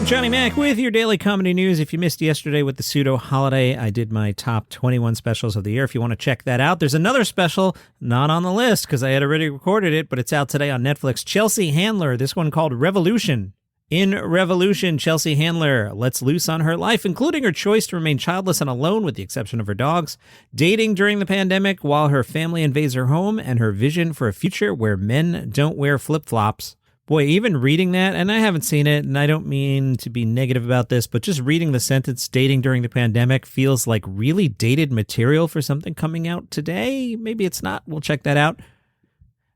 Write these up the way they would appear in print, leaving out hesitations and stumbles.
Johnny Mac with your daily comedy news. If you missed yesterday with the pseudo holiday, I did my top 21 specials of the year. If you want to check that out, there's another special not on the list because I had already recorded it, but it's out today on Netflix. Chelsea Handler, this one called Revolution. In Revolution, Chelsea Handler lets loose on her life, including her choice to remain childless and alone with the exception of her dogs, dating during the pandemic while her family invades her home, and her vision for a future where men don't wear flip-flops. Boy, even reading that, and I haven't seen it, and I don't mean to be negative about this, but just reading the sentence dating during the pandemic feels like really dated material for something coming out today. Maybe it's not. We'll check that out.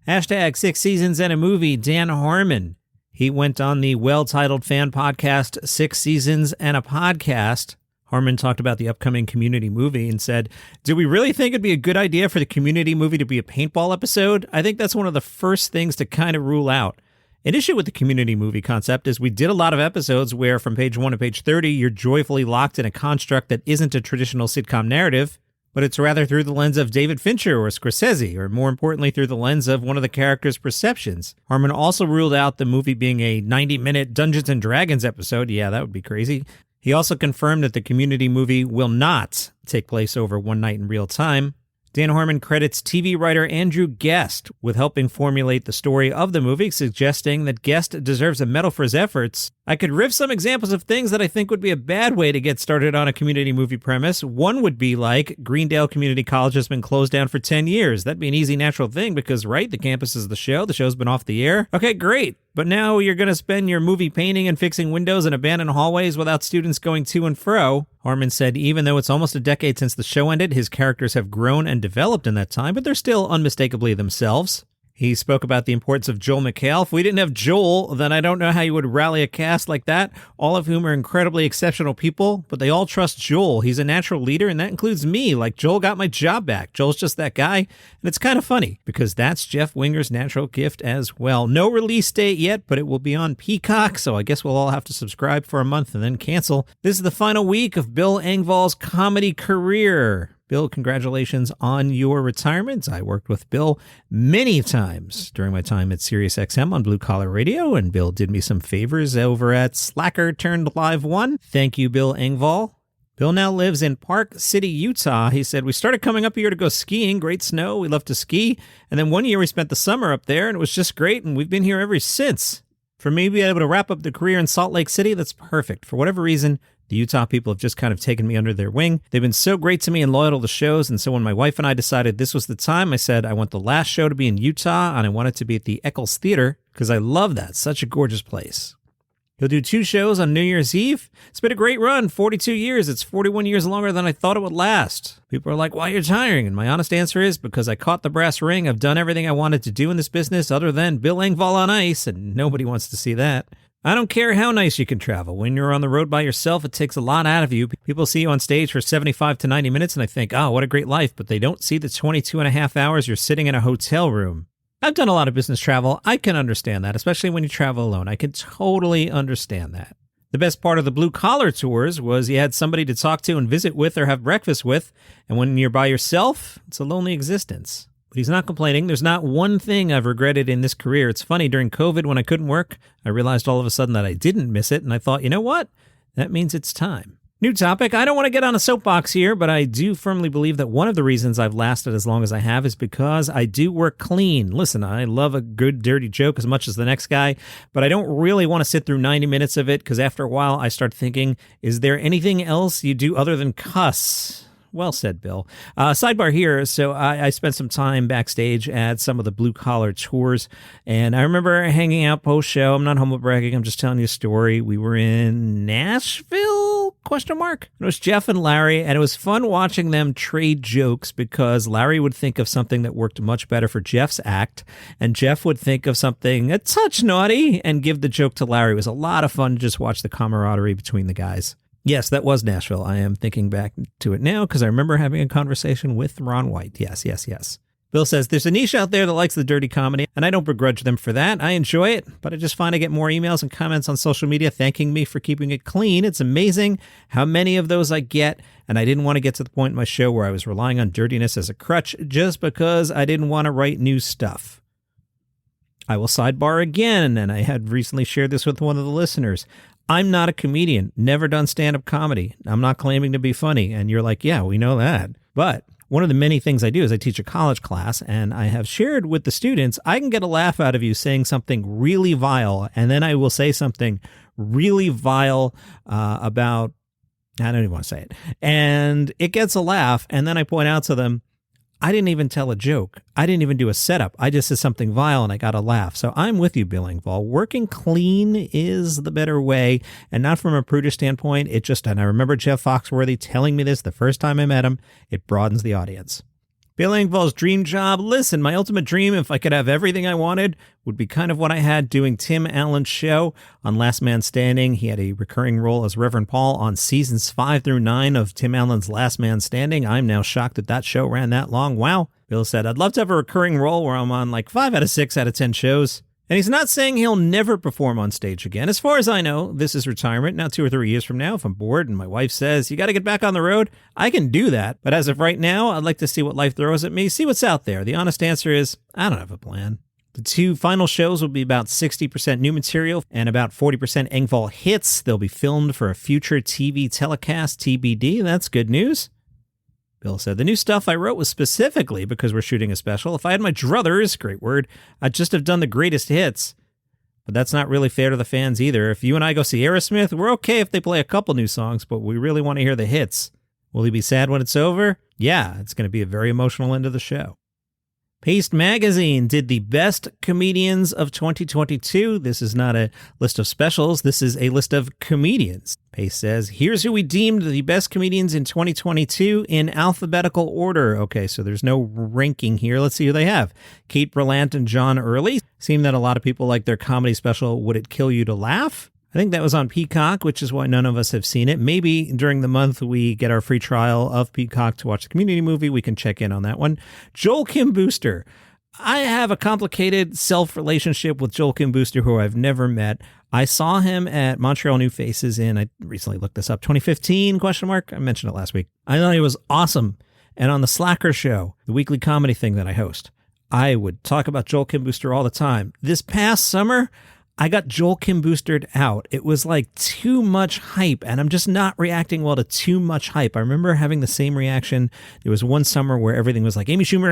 Hashtag 6 seasons and a movie. Dan Harmon. He went on the well-titled fan podcast, 6 Seasons and a Podcast. Harmon talked about the upcoming Community movie and said, "Do we really think it'd be a good idea for the Community movie to be a paintball episode? I think that's one of the first things to kind of rule out. An issue with the Community movie concept is we did a lot of episodes where from page 1 to page 30, you're joyfully locked in a construct that isn't a traditional sitcom narrative, but it's rather through the lens of David Fincher or Scorsese, or more importantly, through the lens of one of the characters' perceptions." Harmon also ruled out the movie being a 90-minute Dungeons & Dragons episode. Yeah, that would be crazy. He also confirmed that the Community movie will not take place over one night in real time. Dan Harmon credits TV writer Andrew Guest with helping formulate the story of the movie, suggesting that Guest deserves a medal for his efforts. "I could riff some examples of things that I think would be a bad way to get started on a Community movie premise. One would be like, Greendale Community College has been closed down for 10 years. That'd be an easy, natural thing because, right, the campus is the show's been off the air. Okay, great. But now you're going to spend your movie painting and fixing windows in abandoned hallways without students going to and fro." Harmon said even though it's almost a decade since the show ended, his characters have grown and developed in that time, but they're still unmistakably themselves. He spoke about the importance of Joel McHale. "If we didn't have Joel, then I don't know how you would rally a cast like that, all of whom are incredibly exceptional people, but they all trust Joel. He's a natural leader, and that includes me. Like, Joel got my job back. Joel's just that guy." And it's kind of funny, because that's Jeff Winger's natural gift as well. No release date yet, but it will be on Peacock, so I guess we'll all have to subscribe for a month and then cancel. This is the final week of Bill Engvall's comedy career. Bill, congratulations on your retirement. I worked with Bill many times during my time at SiriusXM on Blue Collar Radio, and Bill did me some favors over at Slacker turned Live One. Thank you, Bill Engvall. Bill now lives in Park City, Utah. He said, "We started coming up here to go skiing. Great snow. We love to ski. And then one year we spent the summer up there, and it was just great, and we've been here ever since. For me to be able to wrap up the career in Salt Lake City, that's perfect. For whatever reason, the Utah people have just kind of taken me under their wing. They've been so great to me and loyal to the shows, and so when my wife and I decided this was the time, I said I want the last show to be in Utah, and I want it to be at the Eccles Theater, because I love that. Such a gorgeous place." He'll do 2 shows on New Year's Eve. It's been a great run, 42 years. It's 41 years longer than I thought it would last. People are like, "Why you're retiring?" And my honest answer is because I caught the brass ring. I've done everything I wanted to do in this business other than Bill Engvall on ice, and nobody wants to see that. I don't care how nice you can travel. When you're on the road by yourself, it takes a lot out of you. People see you on stage for 75 to 90 minutes, and they think, "Oh, what a great life," but they don't see the 22 and a half hours you're sitting in a hotel room. I've done a lot of business travel. I can understand that, especially when you travel alone. I can totally understand that. The best part of the blue collar tours was you had somebody to talk to and visit with or have breakfast with, and when you're by yourself, it's a lonely existence. But he's not complaining. There's not one thing I've regretted in this career. It's funny, during COVID when I couldn't work, I realized all of a sudden that I didn't miss it, and I thought, you know what? That means it's time. New topic. I don't want to get on a soapbox here, but I do firmly believe that one of the reasons I've lasted as long as I have is because I do work clean. Listen, I love a good dirty joke as much as the next guy, but I don't really want to sit through 90 minutes of it because after a while I start thinking, is there anything else you do other than cuss? Well said, Bill. Sidebar here. So I spent some time backstage at some of the blue collar tours, and I remember hanging out post show. I'm not humble bragging. I'm just telling you a story. We were in Nashville? ? It was Jeff and Larry, and it was fun watching them trade jokes because Larry would think of something that worked much better for Jeff's act, and Jeff would think of something a touch naughty and give the joke to Larry. It was a lot of fun to just watch the camaraderie between the guys. Yes, that was Nashville. I am thinking back to it now because I remember having a conversation with Ron White. Yes. Bill says, "There's a niche out there that likes the dirty comedy, and I don't begrudge them for that. I enjoy it, but I just find I get more emails and comments on social media thanking me for keeping it clean. It's amazing how many of those I get, and I didn't want to get to the point in my show where I was relying on dirtiness as a crutch just because I didn't want to write new stuff." I will sidebar again, and I had recently shared this with one of the listeners. I'm not a comedian, never done stand-up comedy. I'm not claiming to be funny. And you're like, yeah, we know that. But one of the many things I do is I teach a college class, and I have shared with the students, I can get a laugh out of you saying something really vile, and then I will say something really vile about, I don't even want to say it. And it gets a laugh, and then I point out to them, I didn't even tell a joke. I didn't even do a setup. I just said something vile and I got a laugh. So I'm with you, Bill Engvall. Working clean is the better way, and not from a prudish standpoint. It just, and I remember Jeff Foxworthy telling me this the first time I met him, it broadens the audience. Bill Engvall's dream job. Listen, my ultimate dream, if I could have everything I wanted, would be kind of what I had doing Tim Allen's show on Last Man Standing. He had a recurring role as Reverend Paul on seasons 5 through 9 of Tim Allen's Last Man Standing. I'm now shocked that that show ran that long. Wow. Bill said, I'd love to have a recurring role where I'm on like 5 out of 6 out of 10 shows. And he's not saying he'll never perform on stage again. As far as I know, this is retirement. Now 2 or 3 years from now, if I'm bored and my wife says, you got to get back on the road, I can do that. But as of right now, I'd like to see what life throws at me, see what's out there. The honest answer is, I don't have a plan. The 2 final shows will be about 60% new material and about 40% Engvall hits. They'll be filmed for a future TV telecast, TBD. That's good news. Bill said, the new stuff I wrote was specifically because we're shooting a special. If I had my druthers, great word, I'd just have done the greatest hits. But that's not really fair to the fans either. If you and I go see Aerosmith, we're okay if they play a couple new songs, but we really want to hear the hits. Will he be sad when it's over? Yeah, it's going to be a very emotional end of the show. Paste Magazine did the best comedians of 2022. This is not a list of specials. This is a list of comedians. Paste says, here's who we deemed the best comedians in 2022 in alphabetical order. Okay, so there's no ranking here. Let's see who they have. Kate Berlant and John Early. Seemed that a lot of people like their comedy special, Would It Kill You to Laugh? I think that was on Peacock, which is why none of us have seen it. Maybe during the month we get our free trial of Peacock to watch the Community movie. We can check in on that one. Joel Kim Booster. I have a complicated self-relationship with Joel Kim Booster, who I've never met. I saw him at Montreal New Faces in, I recently looked this up, 2015, ? I mentioned it last week. I thought he was awesome. And on the Slacker Show, the weekly comedy thing that I host, I would talk about Joel Kim Booster all the time. This past summer, I got Joel Kim Boostered out. It was like too much hype, and I'm just not reacting well to too much hype. I remember having the same reaction. There was one summer where everything was like, Amy Schumer,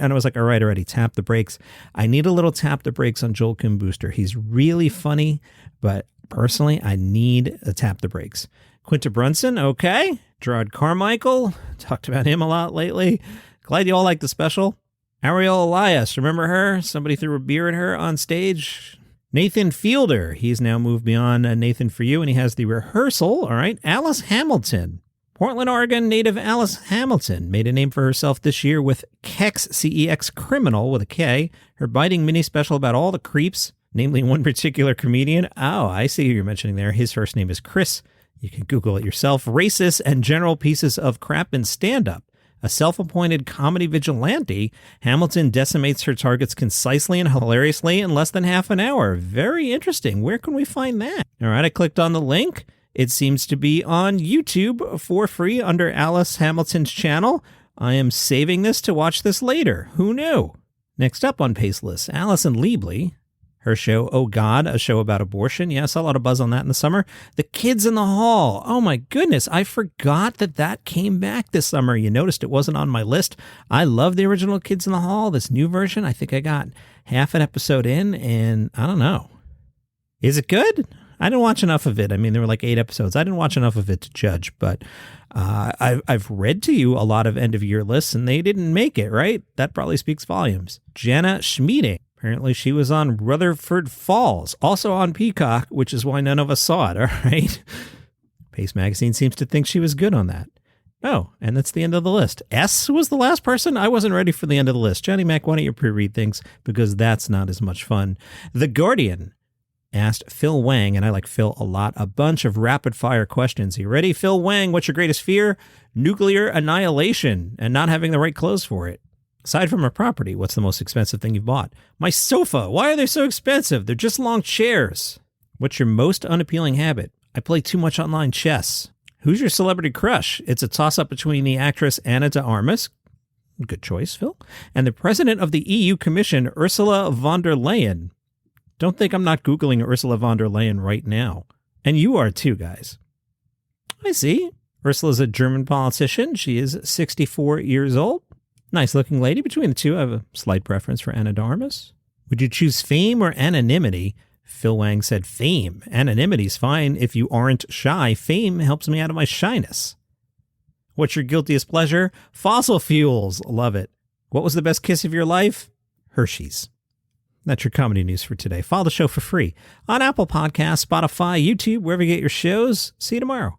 and I was like, all right, already, tap the brakes. I need a little tap the brakes on Joel Kim Booster. He's really funny, but personally, I need a tap the brakes. Quinta Brunson, okay. Gerard Carmichael, talked about him a lot lately. Glad you all like the special. Ariel Elias, remember her? Somebody threw a beer at her on stage. Nathan Fielder, he's now moved beyond Nathan For You, and he has the rehearsal. All right. Alice Hamilton, Portland, Oregon native Alice Hamilton made a name for herself this year with Kex, C-E-X, Criminal with a K, her biting mini special about all the creeps, namely one particular comedian. Oh, I see who you're mentioning there. His first name is Chris. You can Google it yourself. Racist and general pieces of crap in stand-up. A self-appointed comedy vigilante, Hamilton decimates her targets concisely and hilariously in less than half an hour. Very interesting. Where can we find that? All right, I clicked on the link. It seems to be on YouTube for free under Alice Hamilton's channel. I am saving this to watch this later. Who knew? Next up on Pace List, Allison Liebley. Her show, Oh God, a show about abortion. Yeah, I saw a lot of buzz on that in the summer. The Kids in the Hall. Oh my goodness, I forgot that came back this summer. You noticed it wasn't on my list. I love the original Kids in the Hall. This new version, I think I got half an episode in, and I don't know. Is it good? I didn't watch enough of it. I mean, there were like 8 episodes. I didn't watch enough of it to judge, but I've read to you a lot of end-of-year lists, and they didn't make it, right? That probably speaks volumes. Jana Schmieding. Apparently she was on Rutherford Falls, also on Peacock, which is why none of us saw it, all right? Pace Magazine seems to think she was good on that. Oh, and that's the end of the list. S was the last person? I wasn't ready for the end of the list. Johnny Mac, why don't you pre-read things? Because that's not as much fun. The Guardian asked Phil Wang, and I like Phil a lot, a bunch of rapid-fire questions. You ready? Phil Wang, what's your greatest fear? Nuclear annihilation and not having the right clothes for it. Aside from a property, what's the most expensive thing you've bought? My sofa. Why are they so expensive? They're just long chairs. What's your most unappealing habit? I play too much online chess. Who's your celebrity crush? It's a toss-up between the actress Ana de Armas. Good choice, Phil. And the president of the EU Commission, Ursula von der Leyen. Don't think I'm not Googling Ursula von der Leyen right now. And you are too, guys. I see. Ursula's a German politician. She is 64 years old. Nice looking lady. Between the two, I have a slight preference for Anna de Armas. Would you choose fame or anonymity? Phil Wang said fame. Anonymity's fine if you aren't shy. Fame helps me out of my shyness. What's your guiltiest pleasure? Fossil fuels. Love it. What was the best kiss of your life? Hershey's. That's your comedy news for today. Follow the show for free on Apple Podcasts, Spotify, YouTube, wherever you get your shows. See you tomorrow.